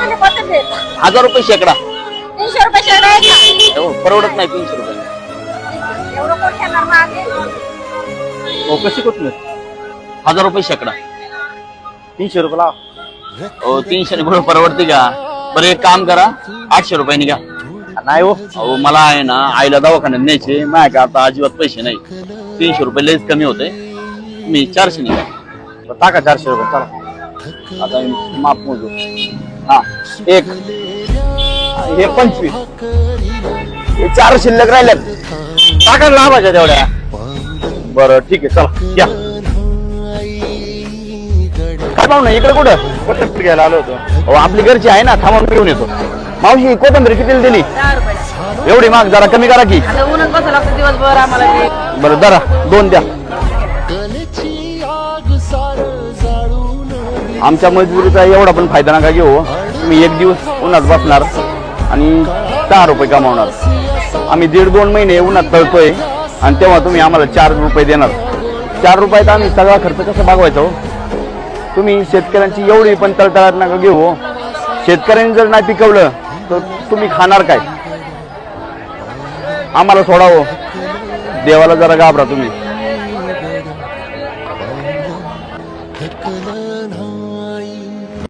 1000 रुपये शेकडा. 300 रुपये शेकडा आहे का? हो, परवडत नाही 300 रुपये. एवढं कोण घेणार मागे? हो, कशी कोथमीर 1000 रुपये शेकडा. 300 रुपये लावा. हो, 300 ने बरोबर परवडते का? बरं एक काम करा, 800 रुपयाने घ्या. नाही हो. अहो मला आहे ना आईला दवाखान्यात न्यायचे, माझ्या आता अजिबात पैसे नाही. 300 रुपये लयच कमी होते. मी 400 ने घ्या. टाका 400 रुपये चला. आता मी माप मोजू. हा, एक हे 25 हे 4 शिल्लक राहिल्यात. टाका लाभाच्या तेवढ्या. बरं ठीक आहे चला घ्या. काय पाहू ना इकडे कुठं कोथिंबीर घ्यायला आलो होतो. अहो आपली घरची आहे ना, थांबून घेऊन येतो. मावशी कोथिंबीर कितीला दिली? 10 रुपये. एवढी माग जरा कमी करा की. आता उन्हात बसावं लागतं दिवसभर आम्हाला. बरं जरा 2 द्या. आमच्या मजुरीचा एवढा पण फायदा नका घेऊ. तुम्ही एक दिवस उन्हात बसणार आणि 10 रुपये कमावणार. आम्ही 1.5-2 महिने उन्हात तळतोय आणि तेव्हा तुम्ही आम्हाला 4 रुपये देणार. 4 रुपयात आम्ही सगळा खर्च कसा भागवायचा हो? तुम्ही शेतकऱ्यांची एवढी पण तळतळाट नका घेऊ. शेतकऱ्यांनी जर नाही पिकवलं तर तुम्ही खाणार काय? आम्हाला सोडावं. देवाला जरा घाबरा तुम्ही.